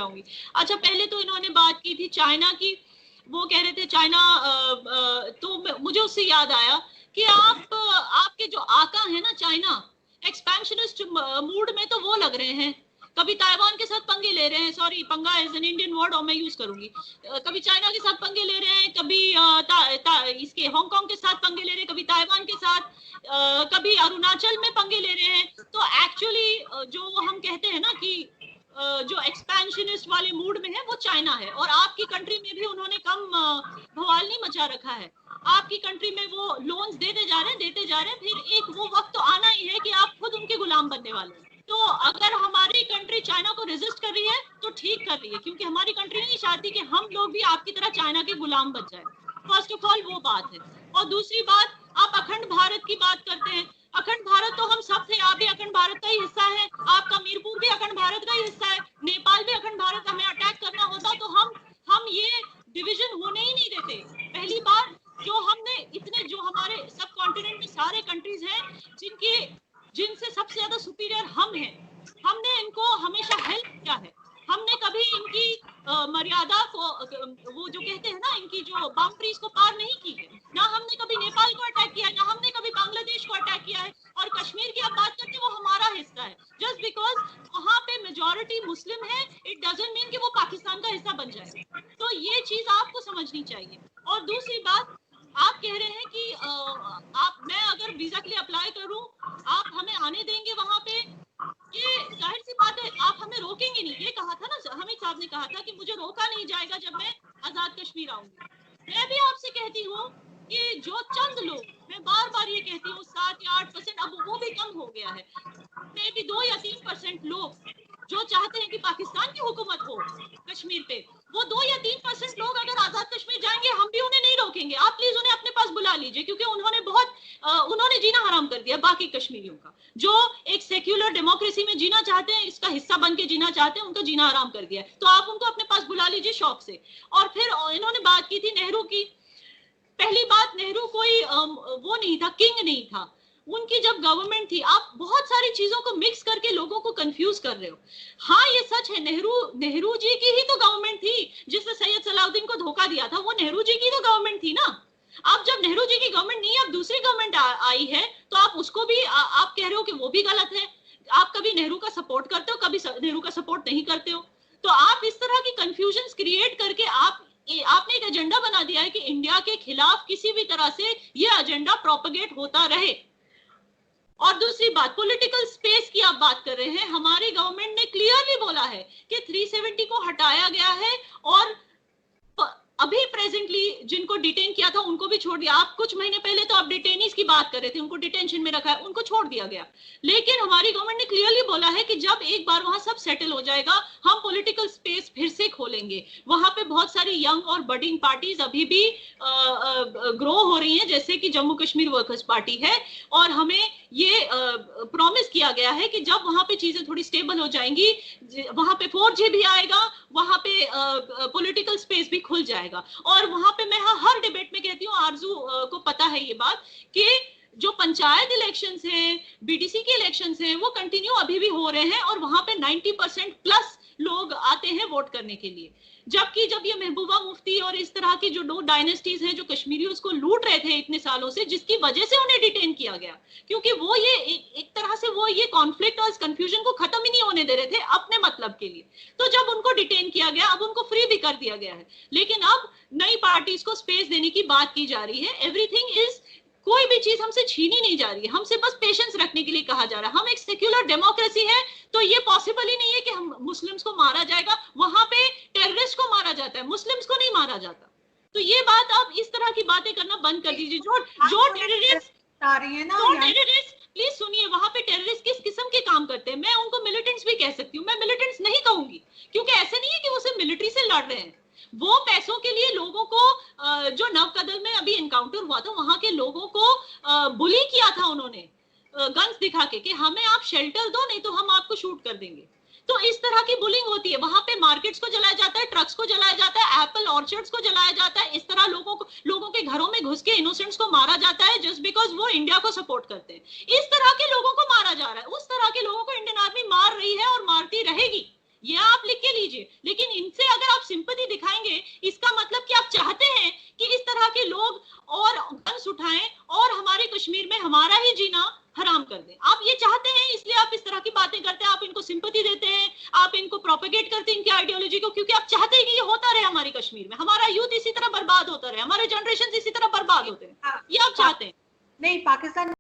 जाऊंगी। अच्छा, पहले तो इन्होंने बात की थी चाइना की, वो कह रहे थे चाइना, तो मुझे उससे याद आया कि आपके जो आका है ना चाइना, एक्सपेंशनिस्ट मूड में तो वो लग रहे हैं, कभी ताइवान के साथ पंगे ले रहे हैं, सॉरी पंगा एज एन इंडियन वर्ड और मैं यूज करूंगी, कभी चाइना के साथ पंगे ले रहे हैं, कभी इसके हांगकांग के साथ पंगे ले रहे हैं, कभी ताइवान के साथ, कभी अरुणाचल में पंगे ले रहे हैं। तो एक्चुअली जो हम कहते हैं ना कि जो एक्सपेंशनिस्ट वाले मूड में है वो चाइना है, और आपकी कंट्री में भी उन्होंने कम बवाल नहीं मचा रखा है। आपकी कंट्री में वो लोन्स देते जा रहे हैं, फिर एक वो वक्त तो आना ही है कि आप खुद उनके गुलाम बनने वाले हैं। तो अगर हमारी कंट्री चाइना को रेजिस्ट कर रही है तो ठीक कर रही है, क्योंकि हमारी कंट्री नहीं चाहती कि हम लोग भी आपकी तरह चाइना के गुलाम बन जाए। फर्स्ट ऑफ ऑल वो बात है। और दूसरी बात, आप अखंड भारत की बात करते हैं, अखंड भारत तो हम सब थे, आप भी अखंड भारत का ही हिस्सा है, आपका मीरपुर भी अखंड भारत का ही हिस्सा है, नेपाल भी अखंड भारत, हमें अटैक करना होता तो हम ये डिवीजन होने ही नहीं देते। पहली बार जो हमने इतने, जो हमारे सब कॉन्टिनेंट में सारे कंट्रीज हैं जिनसे सबसे ज्यादा सुपीरियर हम हैं, हमने इनको हमेशा हेल्प किया है, हमने कभी इनकी मर्यादा को, वो जो कहते हैं ना, इनकी जो बाउंड्रीज को पार नहीं की है। ना हमने कभी नेपाल को अटैक किया है, ना हमने कभी बांग्लादेश को अटैक किया है। और कश्मीर की आप बात करते हैं, वो हमारा हिस्सा है। जस्ट बिकॉज वहां पे मेजॉरिटी मुस्लिम है, इट डजंट मीन कि वो पाकिस्तान का हिस्सा बन जाए। तो ये चीज आपको समझनी चाहिए। और दूसरी बात, आप कह रहे हैं कि मैं अगर वीजा के लिए अप्लाई करूं, आप हमें आने देंगे वहां पे? ये जाहिर सी बात है, आप हमें रोकेंगे नहीं। ये कहा था ना, हामिद साहब ने कहा था कि मुझे रोका नहीं जाएगा जब मैं आजाद कश्मीर आऊंगी। मैं भी आपसे कहती हूँ कि जो चंद लोग, मैं बार बार ये कहती हूँ 7 या 8%, अब वो भी कम हो गया है, मे भी 2 या 3% लोग जो चाहते हैं कि पाकिस्तान की हुकूमत हो कश्मीर पे, वो 2 या 3% लोग अगर आजाद कश्मीर जाएंगे, हम भी उन्हें नहीं रोकेंगे। आप प्लीज उन्हें अपने पास बुला लीजिए, क्योंकि उन्होंने जीना हराम कर दिया बाकी कश्मीरियों का, जो एक सेक्युलर डेमोक्रेसी में जीना चाहते हैं, इसका हिस्सा बन के जीना चाहते हैं, उनका जीना हराम कर दिया। तो आप उनको अपने पास बुला लीजिए शौक से। और फिर इन्होंने बात की थी नेहरू की। पहली बात, नेहरू कोई वो नहीं था, किंग नहीं था। उनकी जब गवर्नमेंट थी, आप बहुत सारी चीजों को मिक्स करके लोगों को कंफ्यूज कर रहे हो। हाँ, ये सच है, नेहरू जी की ही तो गवर्नमेंट थी जिसने सैयद सलाउद्दीन को धोखा दिया था, वो नेहरू जी की तो गवर्नमेंट थी ना। अब जब नेहरू जी की गवर्नमेंट नहीं है, अब दूसरी गवर्नमेंट आई है, तो आप उसको भी आप कह रहे हो कि वो भी गलत है। आप कभी नेहरू का सपोर्ट करते हो, कभी नेहरू का सपोर्ट नहीं करते हो। तो आप इस तरह की कंफ्यूजन क्रिएट करके आपने एक एजेंडा बना दिया है कि इंडिया के खिलाफ किसी भी तरह से ये एजेंडा प्रोपेगेट होता रहे। और दूसरी बात, पॉलिटिकल स्पेस की आप बात कर रहे हैं, हमारी गवर्नमेंट ने क्लियरली बोला है कि 370 को हटाया गया है, और अभी प्रेजेंटली जिनको डिटेन किया था उनको भी छोड़ दिया। आप कुछ महीने पहले तो आप डिटेनीज की बात कर रहे थे, उनको डिटेंशन में रखा है, उनको छोड़ दिया गया। लेकिन हमारी गवर्नमेंट ने क्लियरली बोला है कि जब एक बार वहां सब सेटल हो जाएगा, हम पॉलिटिकल स्पेस फिर से खोलेंगे। वहां पे बहुत सारी यंग और बडिंग पार्टीज अभी भी ग्रो हो रही हैं, जैसे कि जम्मू कश्मीर वर्कर्स पार्टी है, और हमें ये प्रॉमिस किया गया है कि जब वहां पे चीजें थोड़ी स्टेबल हो जाएंगी, वहां पे 4G भी आएगा, वहां पे पॉलिटिकल स्पेस भी खुल जाएगा। और वहां पे मैं हर डिबेट में कहती हूँ, आरजू को पता है ये बात, कि जो पंचायत इलेक्शंस हैं, बीटीसी के इलेक्शंस हैं, वो कंटिन्यू अभी भी हो रहे हैं, और वहां पे 90% प्लस लोग आते हैं वोट करने के लिए। जबकि जब ये महबूबा मुफ्ती और इस तरह की जो 2 डायनेस्टीज हैं जो कश्मीरियों को लूट रहे थे इतने सालों से, जिसकी वजह से उन्हें डिटेन किया गया, क्योंकि वो ये एक तरह से वो ये कॉन्फ्लिक्ट और कंफ्यूजन को खत्म ही नहीं होने दे रहे थे अपने मतलब के लिए। तो जब उनको डिटेन किया गया, अब उनको फ्री भी कर दिया गया है, लेकिन अब नई पार्टीज को स्पेस देने की बात की जा रही है। एवरीथिंग इज, कोई भी चीज हमसे छीनी नहीं जा रही है, हमसे बस पेशेंस रखने के लिए कहा जा रहा है। हम एक सेक्युलर डेमोक्रेसी है, तो ये पॉसिबल ही नहीं है कि हम मुस्लिम्स को मारा जाएगा। वहां पे टेररिस्ट को मारा जाता है, मुस्लिम्स को नहीं मारा जाता। तो ये बात, आप इस तरह की बातें करना बंद कर दीजिए। जो टेररिस्ट आ रही है ना, प्लीज सुनिए, वहां पे टेररिस्ट किस किस्म के काम करते हैं, मैं उनको मिलिटेंट्स भी कह सकती हूँ, मैं मिलिटेंट्स नहीं कहूंगी, क्योंकि ऐसे नहीं है कि वो सिर्फ मिलिट्री से लड़ रहे हैं। वो पैसों के लिए लोगों को, जो नवकदल में अभी एनकाउंटर हुआ था, वहां के लोगों को बुली किया था उन्होंने, गन्स दिखा के कि हमें आप शेल्टर दो, नहीं तो हम आपको शूट कर देंगे। तो इस तरह की बुलिंग होती है। वहां पे मार्केट्स को जलाया जाता है, ट्रक्स को जलाया जाता है, एप्पल ऑर्चर्ड्स को जलाया जाता है। इस तरह लोगों के घरों में घुस के इनोसेंट्स को मारा जाता है, जस्ट बिकॉज वो इंडिया को सपोर्ट करते हैं। इस तरह के लोगों को मारा जा रहा है। उस तरह के लोगों को इंडियन आर्मी मार रही है और मारती रहेगी। ये आप लिख के लीजिए, लेकिन इनसे अगर आप सिंपैथी दिखाएंगे, इसका मतलब कि आप चाहते हैं कि इस तरह के लोग और गन्स उठाएं और हमारे कश्मीर में हमारा ही जीना हराम कर दें। आप ये चाहते हैं, इसलिए आप इस तरह की बातें करते हैं, आप इनको सिंपैथी देते हैं, आप इनको प्रोपेगेट करते हैं इनकी आइडियोलॉजी को, क्योंकि आप चाहते हैं कि ये होता रहे हमारी कश्मीर में, हमारा यूथ इसी तरह बर्बाद होता रहे, हमारे जनरेशन इसी तरह बर्बाद होते रहे, ये आप चाहते हैं। नहीं, पाकिस्तान